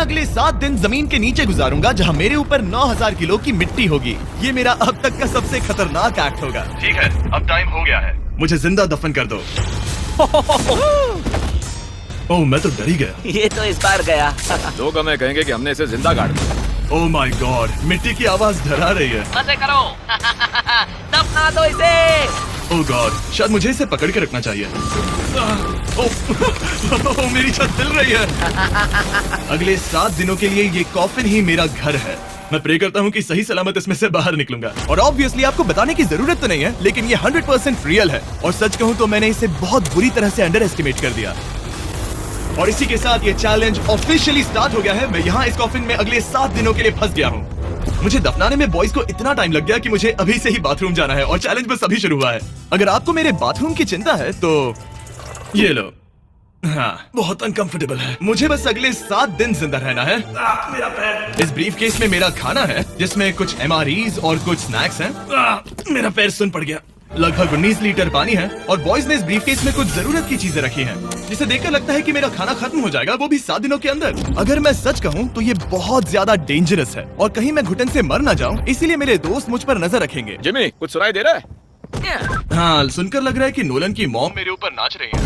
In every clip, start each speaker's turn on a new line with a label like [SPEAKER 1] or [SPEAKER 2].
[SPEAKER 1] अगले 7 दिन जमीन के नीचे गुजारूंगा जहां मेरे ऊपर 9000 किलो की मिट्टी होगी। ये मेरा अब तक का सबसे खतरनाक एक्ट होगा। ठीक है, अब टाइम हो गया है, मुझे जिंदा दफन कर दो। ओह, मैं तो डर ही गया।
[SPEAKER 2] ये तो इस बार गया।
[SPEAKER 3] लोग हमें कहेंगे कि हमने इसे जिंदा गाड़ दिया।
[SPEAKER 1] ओह माय गॉड, मिट्टी की आवाज डरा रही है।
[SPEAKER 2] मजे करो। दफना दो इसे।
[SPEAKER 1] ओह गॉड, शायद मुझे इसे पकड़ के रखना चाहिए। ओह, मेरी छत हिल रही है। अगले 7 दिनों के लिए ये कॉफिन ही मेरा घर है। मैं प्रे करता हूँ कि सही सलामत इसमें से बाहर निकलूंगा। और ऑब्वियसली आपको बताने की जरूरत तो नहीं है, लेकिन ये 100% रियल है। और सच कहूँ तो मैंने इसे बहुत बुरी तरह से अंडर एस्टिमेट कर दिया। और इसी के साथ ये चैलेंज ऑफिशियली स्टार्ट हो गया है। मैं यहाँ इस कॉफिन में अगले 7 दिनों के लिए फंस गया हूँ। मुझे दफनाने में बॉयज को इतना टाइम लग गया कि मुझे अभी से ही बाथरूम जाना है और चैलेंज बस अभी शुरू हुआ है। अगर आपको मेरे बाथरूम की चिंता है तो ये लो। हाँ, बहुत अनकंफर्टेबल है। मुझे बस अगले 7 दिन जिंदा रहना है। मेरा पैर। इस ब्रीफ केस में मेरा खाना है, जिसमें कुछ MREs और कुछ स्नैक्स हैं। मेरा पैर सुन पड़ गया। लगभग 19 लीटर पानी है और बॉयज ने इस ब्रीफ केस में कुछ जरूरत की चीजें रखी हैं, जिसे देखकर लगता है कि मेरा खाना खत्म हो जाएगा, वो भी 7 दिनों के अंदर। अगर मैं सच कहूँ तो ये बहुत ज्यादा डेंजरस है और कहीं मैं घुटन से मर ना जाऊँ, इसीलिए मेरे दोस्त मुझ पर नजर रखेंगे।
[SPEAKER 3] जिमी, कुछ सुनाई दे रहा है?
[SPEAKER 1] हाँ, सुनकर लग रहा है कि नोलन की मॉम मेरे ऊपर नाच रही है।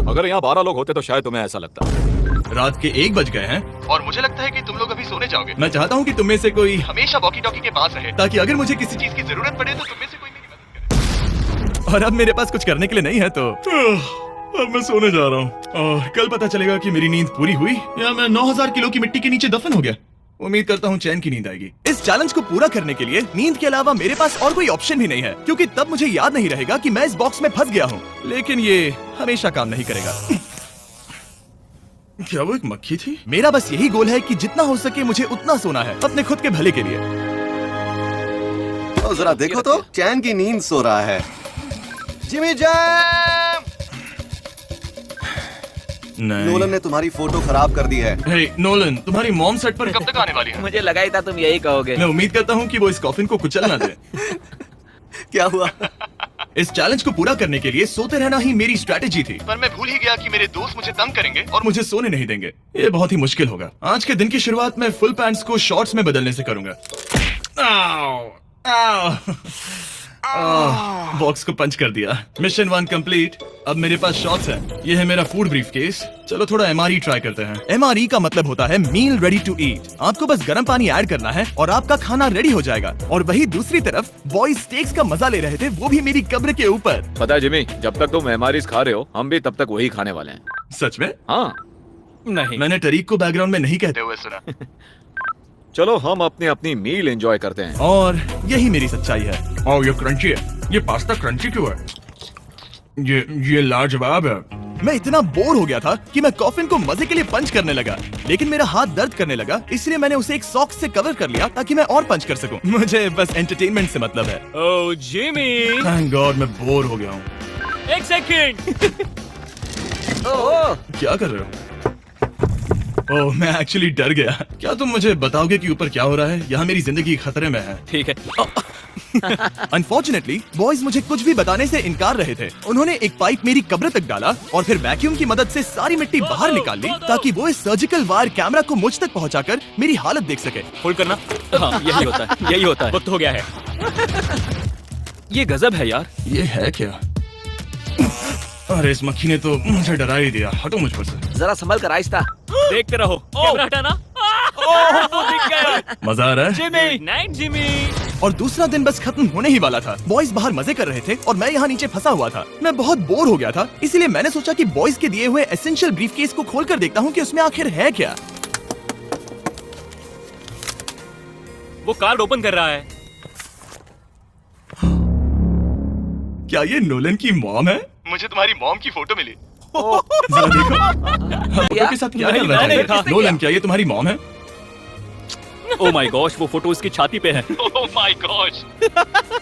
[SPEAKER 3] अगर यहाँ 12 लोग होते तो शायद तुम्हें ऐसा लगता।
[SPEAKER 1] रात के 1 बज गए हैं और मुझे लगता है कि तुम लोग अभी सोने जाओगे। मैं चाहता हूँ कि तुम में से कोई हमेशा वॉकी टॉकी के पास रहे, ताकि अगर मुझे किसी चीज की जरूरत पड़े तो तुम में से कोई मेरी मदद करे। और अब मेरे पास कुछ करने के लिए नहीं है, तो अब मैं सोने जा रहा हूँ और कल पता चलेगा कि मेरी नींद पूरी हुई या मैं 9000 किलो की मिट्टी के नीचे दफन हो गया। उम्मीद करता हूँ चैन की नींद आएगी। इस चैलेंज को पूरा करने के लिए नींद के अलावा मेरे पास और कोई ऑप्शन भी नहीं है, क्योंकि तब मुझे याद नहीं रहेगा कि मैं इस बॉक्स में फंस गया हूँ। लेकिन ये हमेशा काम नहीं करेगा। क्या वो एक मक्खी थी? मेरा बस यही गोल है कि जितना हो सके मुझे उतना सोना है, अपने खुद के भले के लिए।
[SPEAKER 4] तो जरा देखो तो, चैन की नींद सो रहा है। Jimmy jam! नोलन ने तुम्हारी फोटो खराब कर दी है।
[SPEAKER 1] हे नोलन, तुम्हारी मॉम सेट पर कब तक आने वाली है?
[SPEAKER 2] मुझे लगा ही था तुम यही कहोगे।
[SPEAKER 1] मैं उम्मीद करता हूँ कि वो इस कॉफिन को कुचल ना दे।
[SPEAKER 4] क्या हुआ?
[SPEAKER 1] इस चैलेंज को पूरा करने के लिए सोते रहना ही मेरी स्ट्रेटेजी थी, पर मैं भूल ही गया कि मेरे दोस्त मुझे तंग करेंगे और मुझे सोने नहीं देंगे। ये बहुत ही मुश्किल होगा। आज के दिन की शुरुआत मैं फुल पैंट्स को शॉर्ट्स में बदलने से करूंगा। बॉक्स को पंच कर दिया। Mission 1 complete. अब मेरे पास शॉर्ट्स हैं। ये है मेरा फूड ब्रीफ केस। चलो थोड़ा MRE ट्राई करते हैं। MRE का मतलब होता है मील रेडी टू ईट। आपको बस गर्म पानी ऐड करना है और आपका खाना रेडी हो जाएगा। और वही दूसरी तरफ बॉयज स्टेक्स का मजा ले रहे थे, वो भी मेरी कब्र के ऊपर।
[SPEAKER 3] पता है जिमी, जब तक तुम MREs खा रहे हो, हम भी तब तक वही खाने वाले हैं।
[SPEAKER 1] सच में?
[SPEAKER 3] हाँ।
[SPEAKER 1] नहीं, मैंने टरीक को बैकग्राउंड में नहीं कहते हुए सुना।
[SPEAKER 3] चलो हम अपनी अपनी मील एंजॉय करते हैं।
[SPEAKER 1] और यही मेरी सच्चाई है। और ये क्रंची है। ये पास्ता क्रंची क्यों है? ये लाजवाब है। मैं इतना बोर हो गया था कि मैं कॉफिन को मजे के लिए पंच करने लगा, लेकिन मेरा हाथ दर्द करने लगा, इसलिए मैंने उसे एक सॉक्स से कवर कर लिया ताकि मैं और पंच कर सकूं। मुझे बस एंटरटेनमेंट से मतलब है।
[SPEAKER 5] ओह जिमी,
[SPEAKER 1] थैंक गॉड मैं बोर हो गया हूँ।
[SPEAKER 5] एक सेकंड।
[SPEAKER 1] क्या कर रहे हो? ओह, मैं एक्चुअली डर गया। क्या तुम मुझे बताओगे कि ऊपर क्या हो रहा है? यहाँ मेरी जिंदगी खतरे में है।
[SPEAKER 5] ठीक है।
[SPEAKER 1] अनफॉर्चुनेटली बॉयज मुझे कुछ भी बताने से इनकार रहे थे। उन्होंने एक पाइप मेरी कब्र तक डाला और फिर वैक्यूम की मदद से सारी मिट्टी बाहर निकाल ली, ताकि वो इस सर्जिकल वायर कैमरा को मुझ तक पहुंचाकर मेरी हालत देख सके।
[SPEAKER 5] होल्ड करना। हाँ, यही होता है, यही होता है। वक्त हो गया है। ये गजब है यार।
[SPEAKER 1] ये है क्या? अरे इस मक्खी ने तो मुझे डरा ही दिया। हटो मुझ पर से।
[SPEAKER 2] जरा संभल कर आहिस्ता।
[SPEAKER 5] देखते रहो। कैमरा हटाना। वो दिख गया।
[SPEAKER 1] मजा आ रहा है?
[SPEAKER 5] Jimmy, night Jimmy.
[SPEAKER 1] और दूसरा दिन बस खत्म होने ही वाला था। बॉयज बाहर मजे कर रहे थे और मैं यहाँ नीचे फंसा हुआ था। मैं बहुत बोर हो गया था, इसलिए मैंने सोचा कि बॉयज के दिए हुए एसेंशियल ब्रीफकेस को खोलकर देखता हूँ कि उसमें आखिर है क्या।
[SPEAKER 5] वो कार्ड ओपन कर रहा है।
[SPEAKER 1] क्या ये नोलन की मॉम है? मुझे तुम्हारी मॉम की फोटो मिली। जरा देखो। फोटो के साथ क्या कर रहा है? नोलन, क्या ये तुम्हारी मॉम है?
[SPEAKER 5] ओह माय गॉश, वो फोटो उसकी छाती पे है।
[SPEAKER 1] Oh my gosh.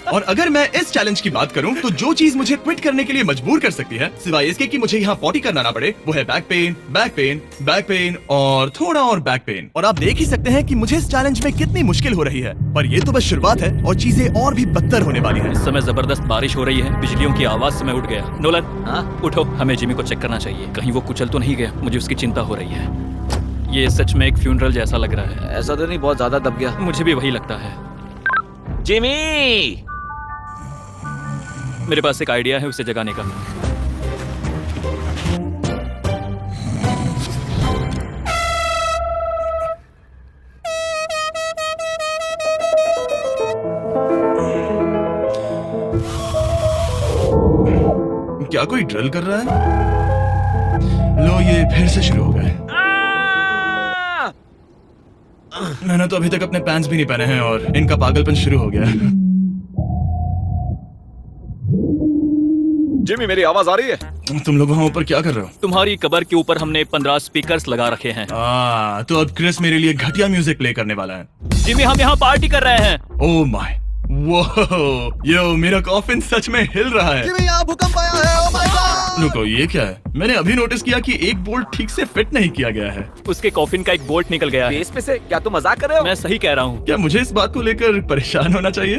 [SPEAKER 1] और अगर मैं इस चैलेंज की बात करूं तो जो चीज मुझे क्विट करने के लिए मजबूर कर सकती है, सिवाय इसके कि मुझे यहाँ पॉटी करना ना पड़े, वो है back pain, back pain, back pain और थोड़ा और बैक पेन। और आप देख ही सकते हैं कि मुझे इस चैलेंज में कितनी मुश्किल हो रही है, पर ये तो बस शुरुआत है और चीजें और भी बदतर होने वाली है।
[SPEAKER 5] इस समय जबरदस्त बारिश हो रही है, बिजलियों की आवाज से मैं उठ गया। नोलन,
[SPEAKER 2] हाँ?
[SPEAKER 5] उठो, हमें जिमी को चेक करना चाहिए। कहीं वो कुचल तो नहीं गया, मुझे उसकी चिंता हो रही है। ये सच में एक फ्यूनरल जैसा लग रहा है।
[SPEAKER 2] ऐसा तो नहीं बहुत ज्यादा दब गया।
[SPEAKER 5] मुझे भी वही लगता है।
[SPEAKER 2] जिमी,
[SPEAKER 5] मेरे पास एक आइडिया है उसे जगाने का।
[SPEAKER 1] क्या कोई ड्रिल कर रहा है? लो, ये फिर से शुरू हो गए। मैंने तो अभी तक अपने पैंट्स भी नहीं पहने हैं और इनका पागलपन शुरू हो गया है।
[SPEAKER 3] जिमी, मेरी आवाज आ रही है?
[SPEAKER 1] तुम लोग वहाँ ऊपर क्या कर रहे हो?
[SPEAKER 5] तुम्हारी कबर के ऊपर हमने 15 स्पीकर्स लगा रखे हैं।
[SPEAKER 1] तो अब क्रिस मेरे लिए घटिया म्यूजिक प्ले करने वाला है।
[SPEAKER 5] जिमी, हम यहाँ पार्टी कर रहे हैं।
[SPEAKER 1] ओह माय, वो यो, मेरा कॉफिन सच में हिल रहा है।
[SPEAKER 4] जिमी, यहाँ भूकंप आया है। Oh my God!
[SPEAKER 1] रुको, ये क्या है? मैंने अभी नोटिस किया कि एक बोल्ट ठीक से फिट नहीं किया गया है।
[SPEAKER 5] उसके कॉफिन का एक बोल्ट निकल गया है।
[SPEAKER 2] बेस पे से? क्या तुम मजाक कर रहे हो?
[SPEAKER 5] मैं सही कह रहा हूँ।
[SPEAKER 1] क्या मुझे इस बात को लेकर परेशान होना चाहिए?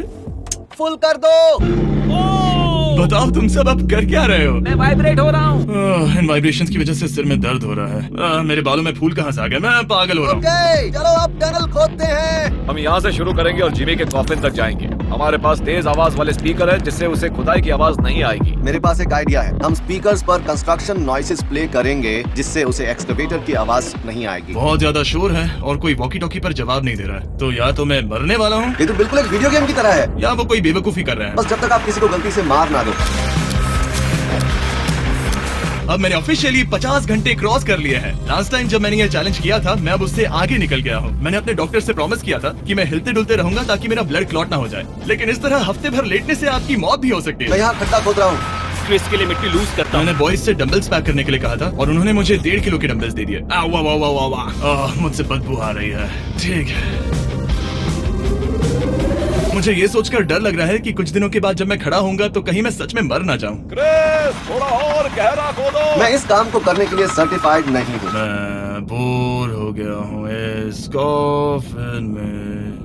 [SPEAKER 4] फुल कर दो।
[SPEAKER 1] बताओ तुम सब अब कर क्या रहे हो?
[SPEAKER 2] मैं वाइब्रेट हो रहा हूँ।
[SPEAKER 1] इन वाइब्रेशंस की वजह से सिर में दर्द हो रहा है। मेरे बालों में फूल कहाँ से आ गया? मैं पागल हो रहा हूँ।
[SPEAKER 4] ओके, चलो अब टनल खोदते हैं।
[SPEAKER 3] हम यहाँ से शुरू करेंगे और जिमी के कॉफिन तक जाएंगे। हमारे पास तेज आवाज वाले स्पीकर है जिससे उसे खुदाई की आवाज नहीं आएगी।
[SPEAKER 4] मेरे पास एक आइडिया है। हम स्पीकर्स पर कंस्ट्रक्शन नॉइसेस प्ले करेंगे जिससे उसे एक्सकवेटर की आवाज नहीं आएगी।
[SPEAKER 1] बहुत ज्यादा शोर है और कोई वॉकी टॉकी पर जवाब नहीं दे रहा है। तो या तो मैं मरने वाला हूँ
[SPEAKER 4] ये तो बिल्कुल एक वीडियो गेम की तरह है।
[SPEAKER 1] या वो कोई बेवकूफी कर रहा है।
[SPEAKER 4] बस जब तक आप किसी को गलती से मार ना दो।
[SPEAKER 1] अब मैंने ऑफिशियली 50 घंटे क्रॉस कर लिए हैं। लास्ट टाइम जब मैंने ये चैलेंज किया था, मैं अब उससे आगे निकल गया हूँ। मैंने अपने डॉक्टर से प्रॉमिस किया था कि मैं हिलते डुलते रहूंगा ताकि मेरा ब्लड क्लॉट ना हो जाए। लेकिन इस तरह हफ्ते भर लेटने से आपकी मौत भी हो सकती
[SPEAKER 4] मैं
[SPEAKER 1] है।
[SPEAKER 4] यहाँ खड्डा खोद रहा हूँ।
[SPEAKER 5] क्रिस के लिए मिट्टी लूज करता हूँ।
[SPEAKER 1] मैंने बॉयज से डंबल्स पैक करने के लिए कहा था और उन्होंने मुझे 1.5 किलो के डंबल्स दे दिए। वाह वाह वाह वाह वाह, मुझसे बदबू आ रही है। ठीक है, मुझे ये सोचकर डर लग रहा है कि कुछ दिनों के बाद जब मैं खड़ा होऊंगा तो कहीं मैं सच में मर ना जाऊं।
[SPEAKER 3] क्रिस, थोड़ा और गहरा खोदो।
[SPEAKER 4] मैं इस काम को करने के लिए सर्टिफाइड नहीं हूँ।
[SPEAKER 1] मैं बोर हो गया हूँ इस कॉफिन में।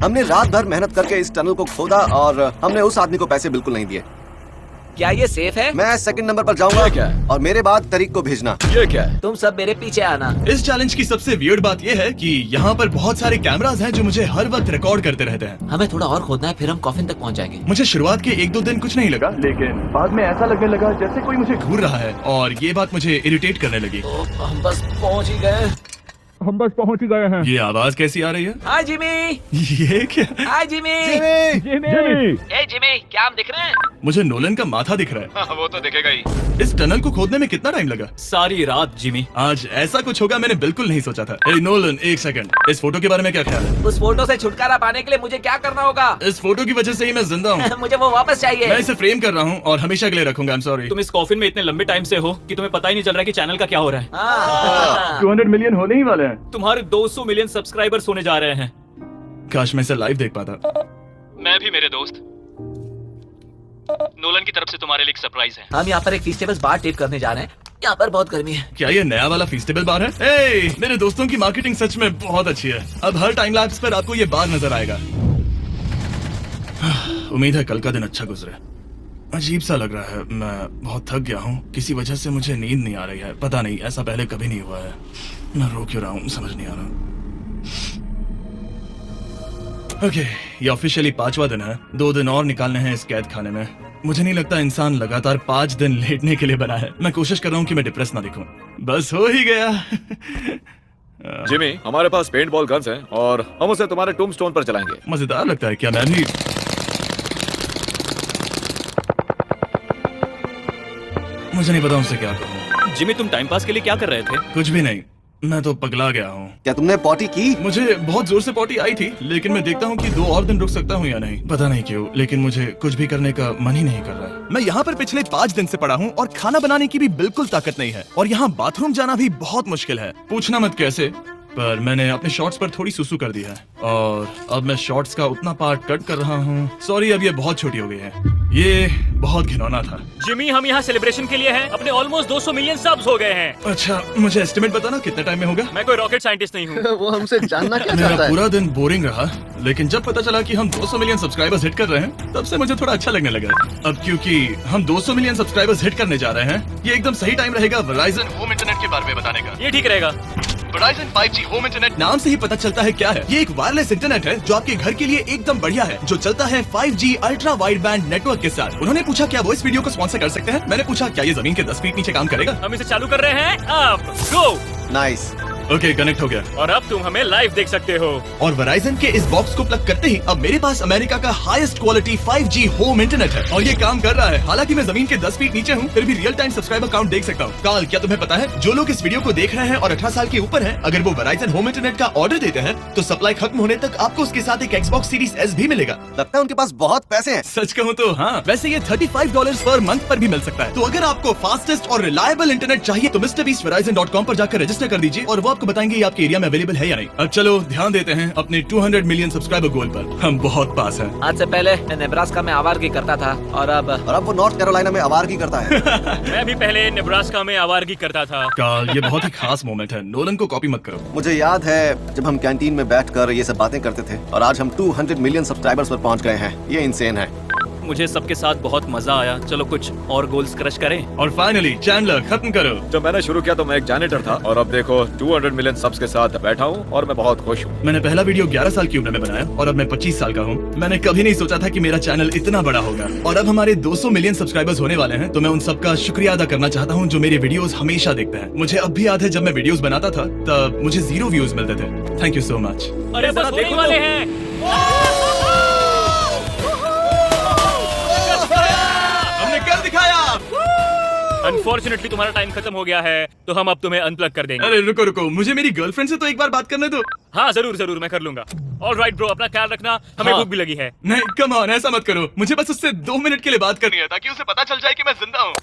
[SPEAKER 4] हमने रात भर मेहनत करके इस टनल को खोदा और हमने उस आदमी को पैसे बिल्कुल नहीं दिए।
[SPEAKER 2] क्या ये सेफ है?
[SPEAKER 4] मैं सेकंड नंबर पर जाऊंगा
[SPEAKER 3] ये क्या है?
[SPEAKER 4] और मेरे बाद तरीक को भेजना।
[SPEAKER 3] ये क्या है?
[SPEAKER 2] तुम सब मेरे पीछे आना।
[SPEAKER 1] इस चैलेंज की सबसे वियर्ड बात यह है कि यहाँ पर बहुत सारे कैमरास हैं जो मुझे हर वक्त रिकॉर्ड करते रहते हैं।
[SPEAKER 2] हमें थोड़ा और खोदना है, फिर हम कॉफिन तक पहुँच जाएंगे।
[SPEAKER 1] मुझे शुरुआत के 1-2 दिन कुछ नहीं लगा, लेकिन बाद में ऐसा लगने लगा जैसे कोई मुझे घूर रहा है और ये बात मुझे इरिटेट करने लगी।
[SPEAKER 2] तो हम बस पहुँच ही गए।
[SPEAKER 1] ये आवाज कैसी आ रही है?
[SPEAKER 2] हाय जिमी।
[SPEAKER 1] ये क्या?
[SPEAKER 2] हाय जिमी।
[SPEAKER 4] जिमी!
[SPEAKER 2] ए जिमी, क्या हम दिख रहे हैं?
[SPEAKER 1] मुझे नोलन का माथा दिख रहा है।
[SPEAKER 3] वो तो दिखेगा ही।
[SPEAKER 1] इस टनल को खोदने में कितना टाइम लगा?
[SPEAKER 5] सारी रात जिमी।
[SPEAKER 1] आज ऐसा कुछ होगा मैंने बिल्कुल नहीं सोचा था। ए नोलन, एक सेकंड, इस फोटो के बारे में क्या ख्याल है?
[SPEAKER 2] उस फोटो से छुटकारा पाने के लिए मुझे क्या करना होगा?
[SPEAKER 1] इस फोटो की वजह से ही मैं जिंदा हूँ।
[SPEAKER 2] मुझे वो वापस चाहिए।
[SPEAKER 1] मैं इसे फ्रेम कर रहा हूँ और हमेशा के लिए रखूंगा। I am sorry.
[SPEAKER 5] तुम इस कॉफिन में इतने लंबे टाइम से हो कि तुम्हें पता ही नहीं चल रहा कि चैनल का क्या हो रहा है।
[SPEAKER 2] हाँ।
[SPEAKER 1] 200 मिलियन होने ही वाले हैं।
[SPEAKER 5] तुम्हारे 200 मिलियन सब्सक्राइबर्स होने जा रहे हैं।
[SPEAKER 1] काश मैं इसे लाइव देख पाता।
[SPEAKER 5] मैं भी मेरे दोस्त। नोलन की तरफ से तुम्हारे लिए एक सरप्राइज है।
[SPEAKER 2] हम यहाँ पर एक फीस्टेबल बार टेप करने जा रहे हैं। यहाँ पर बहुत गर्मी है।
[SPEAKER 1] क्या ये नया वाला फीस्टेबल बार है? ए, मेरे दोस्तों की मार्केटिंग सच में बहुत अच्छी है। अब हर टाइम लैप्स पर आपको ये बार नजर आएगा। उम्मीद है कल का दिन अच्छा गुजरे। अजीब सा लग रहा है, मैं बहुत थक गया हूँ। किसी वजह से मुझे नींद नहीं आ रही है। पता नहीं, ऐसा पहले कभी नहीं हुआ है। मैं रो क्यों रहा हूँ समझ नहीं आ रहा। ओके, ये ऑफिशियली 5वां दिन है। 2 दिन और निकालने हैं इस कैद खाने में। मुझे नहीं लगता इंसान लगातार 5 दिन लेटने के लिए बना है। मैं कोशिश कर रहा हूँ कि मैं डिप्रेस ना दिखूं। बस हो ही गया।
[SPEAKER 3] जिमी, हमारे पास पेंट बॉल गन्स हैं और हम उसे तुम्हारे टूम्बस्टोन पर चलाएंगे।
[SPEAKER 1] मजेदार लगता है। क्या मैं भी? मुझे नहीं पता उनसे क्या कहूँ।
[SPEAKER 5] जिमी, तुम टाइम पास के लिए क्या कर रहे थे?
[SPEAKER 1] कुछ भी नहीं, मैं तो पगला गया हूँ।
[SPEAKER 4] क्या तुमने पॉटी की?
[SPEAKER 1] मुझे बहुत जोर से पॉटी आई थी, लेकिन मैं देखता हूँ कि 2 और दिन रुक सकता हूँ या नहीं। पता नहीं क्यों, लेकिन मुझे कुछ भी करने का मन ही नहीं कर रहा है। मैं यहाँ पर पिछले 5 दिन से पड़ा हूँ और खाना बनाने की भी बिल्कुल ताकत नहीं है। और यहाँ बाथरूम जाना भी बहुत मुश्किल है। पूछना मत कैसे, पर मैंने अपने शॉर्ट्स पर थोड़ी सुसु कर दी है और अब मैं शॉर्ट्स का उतना पार्ट कट कर रहा हूँ। सॉरी, अब ये बहुत छोटी हो गई है। ये बहुत घिनौना था।
[SPEAKER 5] जिमी, हम यहाँ सेलिब्रेशन के लिए हैं। अपने ऑलमोस्ट 200 मिलियन सब्स हो गए हैं।
[SPEAKER 1] अच्छा, मुझे एस्टिमेट बताना कितने टाइम में होगा?
[SPEAKER 5] मैं कोई रॉकेट साइंटिस्ट नहीं हूँ।
[SPEAKER 4] वो हमसे जानना क्या
[SPEAKER 1] मेरा
[SPEAKER 4] चाहता है?
[SPEAKER 1] पूरा दिन बोरिंग रहा, लेकिन जब पता चला कि हम 200 मिलियन सब्सक्राइबर्स हिट कर रहे हैं, तब से मुझे थोड़ा अच्छा लगने लगा। अब क्योंकि हम 200 मिलियन सब्सक्राइबर्स हिट करने जा रहे हैं, ये एकदम सही टाइम रहेगा Verizon होम इंटरनेट के बारे में बताने का।
[SPEAKER 5] ये ठीक रहेगा।
[SPEAKER 1] Verizon 5G होम इंटरनेट नाम से ही पता चलता है क्या है। ये एक वायरलेस इंटरनेट है जो आपके घर के लिए एकदम बढ़िया है, जो चलता है 5G ultra wide band network के साथ। उन्होंने पूछा क्या वो इस वीडियो को स्पॉन्सर कर सकते हैं। मैंने पूछा क्या ये जमीन के 10 फीट नीचे काम करेगा।
[SPEAKER 5] हम इसे चालू कर रहे हैं। अब गो।
[SPEAKER 4] नाइस।
[SPEAKER 1] ओके, कनेक्ट हो गया।
[SPEAKER 5] और अब तुम हमें लाइव देख सकते हो।
[SPEAKER 1] और Verizon के इस बॉक्स को प्लग करते ही अब मेरे पास अमेरिका का highest quality 5G home internet है और ये काम कर रहा है। हालांकि मैं जमीन के 10 फीट नीचे हूँ, फिर भी रियल टाइम सब्सक्राइबर काउंट देख सकता हूँ। काल, क्या तुम्हें पता है जो लोग इस वीडियो को देख रहे हैं और 18 साल के ऊपर हैं, अगर वो Verizon होम इंटरनेट का ऑर्डर देते हैं तो सप्लाई खत्म होने तक आपको उसके साथ एक Xbox Series S भी मिलेगा।
[SPEAKER 4] लगता है उनके पास बहुत पैसे हैं।
[SPEAKER 1] सच कहूँ तो हाँ, वैसे ये $35 पर मंथ पर भी मिल सकता है। तो अगर आपको फास्टेस्ट और रिलायबल इंटरनेट चाहिए तो MrBeastVerizon.com पर जाकर रजिस्टर कर दीजिए और वो आपको बताएंगे ये आपके एरिया में अवेलेबल है या नहीं। अब चलो ध्यान देते हैं अपने 200 मिलियन सब्सक्राइबर गोल पर। हम बहुत पास हैं।
[SPEAKER 2] आज से पहले मैं नेब्रास्का में आवारगी करता था और अब
[SPEAKER 4] वो नॉर्थ कैरोलिना में आवारगी करता है।
[SPEAKER 5] मैं भी पहले नेब्रास्का में आवारगी करता था।
[SPEAKER 1] काल, ये बहुत ही खास मोमेंट है, नोलन को कॉपी मत करो।
[SPEAKER 4] मुझे याद है जब हम कैंटीन में बैठकर ये सब बातें करते थे और आज हम 200 मिलियन सब्सक्राइबर्स पर पहुंच गए हैं। ये इंसेन है।
[SPEAKER 5] मुझे सबके साथ बहुत मजा आया। चलो कुछ और गोल्स क्रश करें।
[SPEAKER 1] और फाइनली चैंडलर, खत्म करो।
[SPEAKER 3] जब मैंने शुरू किया तो मैं एक जैनिटर था और अब देखो 200 मिलियन सब्स के साथ बैठा हूँ और मैं बहुत खुश हूँ।
[SPEAKER 1] मैंने पहला वीडियो 11 साल की उम्र में बनाया और अब मैं 25 साल का हूँ। मैंने कभी नहीं सोचा था कि मेरा चैनल इतना बड़ा होगा और अब हमारे 200 मिलियन सब्सक्राइबर्स होने वाले हैं। तो मैं उन सबका शुक्रिया अदा करना चाहता हूँ जो मेरे वीडियोस हमेशा देखते हैं। मुझे अब भी याद है जब मैं वीडियोस बनाता था तब मुझे 0 व्यूज मिलते थे। Thank you so much.
[SPEAKER 5] अरे बस होने वाले हैं।
[SPEAKER 1] हमने कर दिखाया।
[SPEAKER 5] अनफॉर्चुनेटली तुम्हारा टाइम खत्म हो गया है, तो हम अब तुम्हें अनप्लग कर देंगे।
[SPEAKER 1] अरे रुको रुको, मुझे मेरी गर्लफ्रेंड से तो एक बार बात करने दो।
[SPEAKER 5] हाँ जरूर जरूर, मैं कर लूंगा। ऑलराइट ब्रो, अपना ख्याल रखना। हमें
[SPEAKER 1] हाँ।
[SPEAKER 5] भूख भी लगी है।
[SPEAKER 1] नहीं, कम ऑन, ऐसा मत करो। मुझे बस उससे 2 मिनट के लिए बात करनी है ताकि उसे पता चल जाए कि मैं जिंदा हूँ।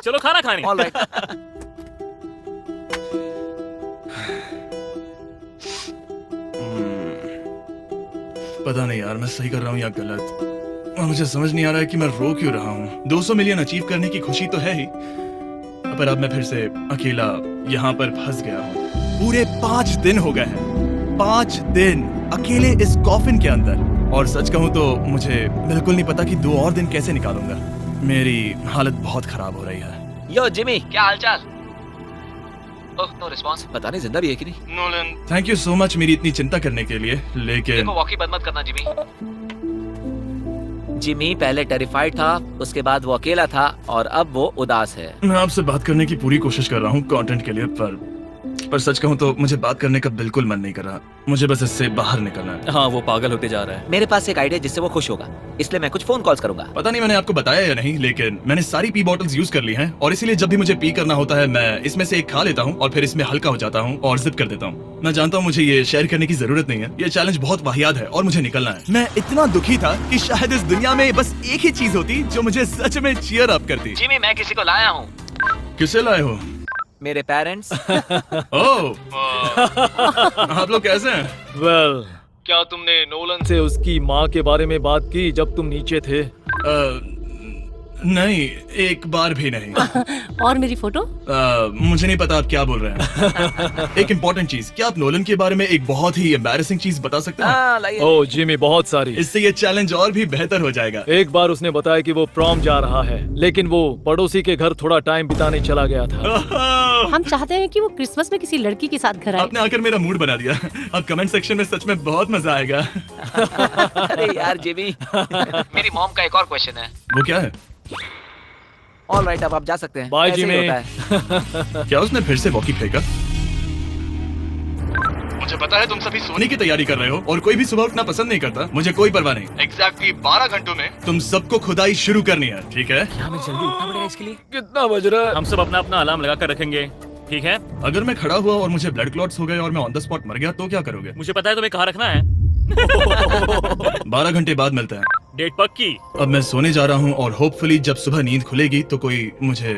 [SPEAKER 5] चलो खाना खाने।
[SPEAKER 2] ऑलराइट।
[SPEAKER 1] पता नहीं यार, मैं सही कर रहा हूँ या गलत। और मुझे समझ नहीं आ रहा है कि मैं रो क्यों रहा हूँ। 200 मिलियन अचीव करने की खुशी तो है ही, पर अब मैं फिर से अकेला यहाँ पर फंस गया हूँ। पूरे 5 दिन हो गए हैं, 5 दिन अकेले इस कॉफिन के अंदर। और सच कहूँ तो मुझे बिल्कुल नहीं पता कि 2 और दिन कैसे निकालूंगा। मेरी हालत बहुत खराब हो रही है।
[SPEAKER 2] यो जिमी, क्या हालचाल? ओह, नो रिस्पांस। पता नहीं जिंदा भी है कि नहीं।
[SPEAKER 1] Nolan, thank you so much मेरी इतनी चिंता करने के लिए, लेकिन
[SPEAKER 2] देखो, वॉकी बंद मत करना जिमी। जिमी पहले टेरिफाइड था, उसके बाद वो अकेला था और अब वो उदास है।
[SPEAKER 1] मैं आपसे बात करने की पूरी कोशिश कर रहा हूँ कंटेंट के लिए, पर सच कहूँ तो मुझे बात करने का बिल्कुल मन नहीं कर रहा। मुझे बस इससे बाहर निकलना है।
[SPEAKER 5] हाँ, वो पागल होते जा रहा है।
[SPEAKER 2] मेरे पास एक आइडिया जिससे वो खुश होगा, इसलिए मैं कुछ फोन कॉल्स करूंगा।
[SPEAKER 1] पता नहीं मैंने आपको बताया या नहीं, लेकिन मैंने सारी पी बॉटल्स यूज कर ली हैं और इसीलिए जब भी मुझे पी करना होता है मैं इसमें से एक खा लेता हूँ और फिर इसमें हल्का हो जाता हूँ और जिप कर देता हूँ। मैं जानता हूँ मुझे ये शेयर करने की जरूरत नहीं है, ये चैलेंज बहुत वाहियात है और मुझे निकलना है। मैं इतना दुखी था कि शायद इस दुनिया में बस एक ही चीज होती जो मुझे सच में चीयर अप करती।
[SPEAKER 2] जिमी, मैं किसी को लाया हूँ।
[SPEAKER 1] किसे लाए हो?
[SPEAKER 2] मेरे पेरेंट्स।
[SPEAKER 1] ओह, आप लोग कैसे हैं?
[SPEAKER 5] वेल, क्या तुमने नोलन से उसकी माँ के बारे में बात की जब तुम नीचे थे?
[SPEAKER 1] नहीं, एक बार भी नहीं।
[SPEAKER 6] और मेरी फोटो?
[SPEAKER 1] मुझे नहीं पता आप क्या बोल रहे हैं। एक इम्पोर्टेंट चीज, क्या आप नोलन के बारे में एक बहुत ही एम्बैरेसिंग चीज बता सकते हैं?
[SPEAKER 2] हाँ, लाइए।
[SPEAKER 5] ओह जिमी, बहुत सारी।
[SPEAKER 1] इससे ये चैलेंज और भी बेहतर हो जाएगा।
[SPEAKER 5] एक बार उसने बताया कि वो प्रॉम जा रहा है, लेकिन वो पड़ोसी के घर थोड़ा टाइम बिताने चला गया था।
[SPEAKER 6] हम चाहते हैं कि वो क्रिसमस में किसी लड़की के साथ घर आए।
[SPEAKER 1] आपने आकर मेरा मूड बना दिया। अब कमेंट सेक्शन में सच में बहुत मजा आएगा।
[SPEAKER 2] अरे यार जिमी, मेरी मॉम का एक और क्वेश्चन है।
[SPEAKER 1] वो क्या है?
[SPEAKER 2] ऑलराइट, अब आप जा सकते हैं।
[SPEAKER 5] बाय
[SPEAKER 2] ऐसे ही
[SPEAKER 5] जिमी।
[SPEAKER 2] होता है।
[SPEAKER 1] क्या उसने फिर से वॉकी फेंका? मुझे पता है तुम सभी सोने की तैयारी कर रहे हो और कोई भी सुबह उठना पसंद नहीं करता। मुझे कोई परवाह नहीं। एग्जैक्टली 12 घंटों में तुम सबको खुदाई शुरू करनी है, ठीक है?
[SPEAKER 2] हमें जल्दी उठना पड़ेगा इसके लिए।
[SPEAKER 5] कितना बज रहा है? हम सब अपना अपना अलार्म लगा कर रखेंगे, ठीक है?
[SPEAKER 1] अगर मैं खड़ा हुआ और मुझे ब्लड क्लॉट्स हो गए और मैं ऑन द स्पॉट मर गया तो क्या करोगे?
[SPEAKER 5] मुझे पता है तुम्हें कहाँ रखना है।
[SPEAKER 1] 12 घंटे बाद मिलते हैं।
[SPEAKER 5] डेट पक्की।
[SPEAKER 1] अब मैं सोने जा रहा हूँ और होपफुली जब सुबह नींद खुलेगी तो कोई मुझे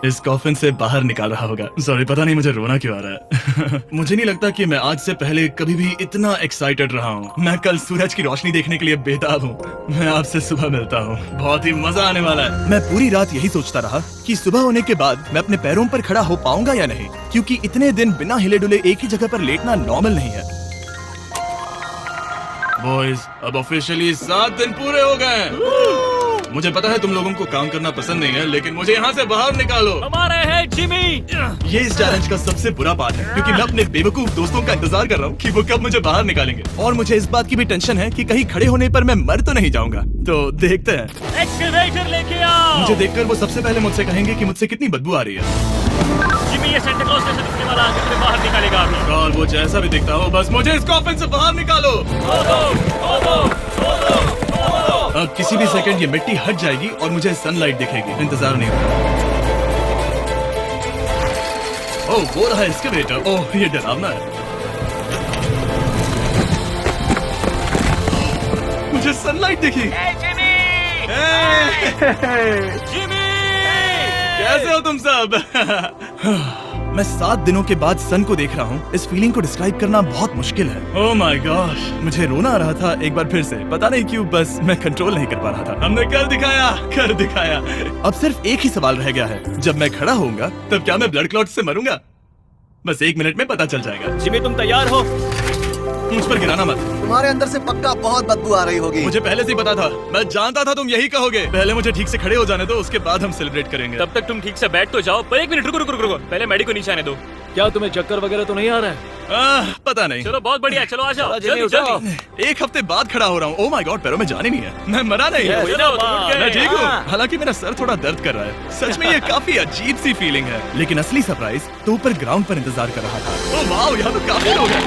[SPEAKER 1] इस कॉफिन से बाहर निकाल रहा होगा। सॉरी, पता नहीं मुझे रोना क्यों आ रहा है। मुझे नहीं लगता कि मैं आज से पहले कभी भी इतना एक्साइटेड रहा हूँ। मैं कल सूरज की रोशनी देखने के लिए बेताब हूँ। मैं आपसे सुबह मिलता हूँ, बहुत ही मजा आने वाला है। मैं पूरी रात यही सोचता रहा कि सुबह होने के बाद मैं अपने पैरों पर खड़ा हो पाऊंगा या नहीं, क्योंकि इतने दिन बिना हिले डुले एक ही जगह पर लेटना नॉर्मल नहीं है। बॉयज, अब ऑफिशियली 7 दिन पूरे हो गए। मुझे पता है तुम लोगों को काम करना पसंद नहीं है, लेकिन मुझे यहाँ से बाहर निकालो।
[SPEAKER 5] हमारे हैं जिमी।
[SPEAKER 1] ये इस चैलेंज का सबसे बुरा पार्ट है, क्योंकि मैं अपने बेवकूफ दोस्तों का इंतजार कर रहा हूँ कि वो कब मुझे बाहर निकालेंगे। और मुझे इस बात की भी टेंशन है कि कहीं खड़े होने पर मैं मर तो नहीं जाऊंगा। तो देखते हैं।
[SPEAKER 5] एक्सकवेटर लेके आओ।
[SPEAKER 1] मुझे देखकर वो सबसे पहले मुझसे कहेंगे कि मुझसे कितनी बदबू आ रही है।
[SPEAKER 5] जिमी, ये सेंटा क्लॉज जैसा दिखने वाला आदमी तुम्हें बाहर निकालेगा अभी।
[SPEAKER 1] और वो जैसा भी दिखता हो, बस मुझे इस कॉफिन से बाहर निकालो। अब किसी भी सेकंड ये मिट्टी हट जाएगी और मुझे सनलाइट दिखेगी। इंतजार नहीं होगा। ओह, वो रहा एक्सकवेटर। ओह, ये डरावना है। मुझे सनलाइट दिखी।
[SPEAKER 5] जिमी,
[SPEAKER 1] कैसे हो तुम सब? मैं 7 दिनों के बाद सन को देख रहा हूँ। इस फीलिंग को डिस्क्राइब करना बहुत मुश्किल है। ओह माय गॉश, मुझे रोना आ रहा था एक बार फिर से। पता नहीं क्यों, बस मैं कंट्रोल नहीं कर पा रहा था। हमने कर दिखाया। अब सिर्फ एक ही सवाल रह गया है। जब मैं खड़ा होऊंगा तब क्या मैं ब्लड क्लॉट से मरूंगा? बस 1 मिनट में पता चल जाएगा।
[SPEAKER 5] जिमी, तुम तैयार हो?
[SPEAKER 1] मुझ पर गिराना मत।
[SPEAKER 4] तुम्हारे अंदर से पक्का बहुत बदबू आ रही होगी।
[SPEAKER 1] मुझे पहले से ही पता था। मैं जानता था तुम यही कहोगे। पहले मुझे ठीक से खड़े हो जाने दो, उसके बाद हम सेलिब्रेट करेंगे।
[SPEAKER 7] तब तक तुम ठीक से बैठ तो जाओ। पर 1 मिनट रुको। पहले मैडी को नीचे आने दो।
[SPEAKER 5] क्या तुम्हें चक्कर वगैरह तो नहीं आ रहा है?
[SPEAKER 1] पता नहीं।
[SPEAKER 7] चलो, बहुत बढ़िया। चलो आ जाओ,
[SPEAKER 2] जिमी,
[SPEAKER 7] जल्दी
[SPEAKER 2] उठाओ।
[SPEAKER 7] जल्दी।
[SPEAKER 1] 1 हफ्ते बाद खड़ा हो रहा हूँ। ओह माय गॉड, पैरों में जान ही नहीं है। मैं मरा नहीं हूँ।
[SPEAKER 7] चलो, तुम उठ गए।
[SPEAKER 1] मैं ठीक हूँ।
[SPEAKER 2] हाँ।
[SPEAKER 1] हालांकि मेरा सर थोड़ा दर्द कर रहा है। सच में ये काफी अजीब सी फीलिंग है। लेकिन असली सरप्राइज तो ऊपर ग्राउंड पर इंतजार कर रहा था। ओह वाओ, यहाँ तो काफी लोग हैं।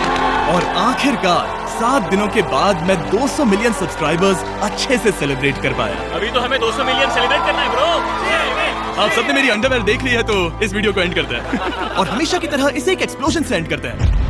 [SPEAKER 1] और आखिरकार 7 दिनों के बाद मैं 200 मिलियन सब्सक्राइबर्स अच्छे से सेलिब्रेट कर पाया।
[SPEAKER 7] अभी तो हमें 200 मिलियन सेलिब्रेट करना है ब्रो।
[SPEAKER 1] आप सबने मेरी अंडरवेयर देख ली है, तो इस वीडियो को एंड करते हैं। और हमेशा की तरह इसे एक एक्सप्लोजन से एंड करते हैं।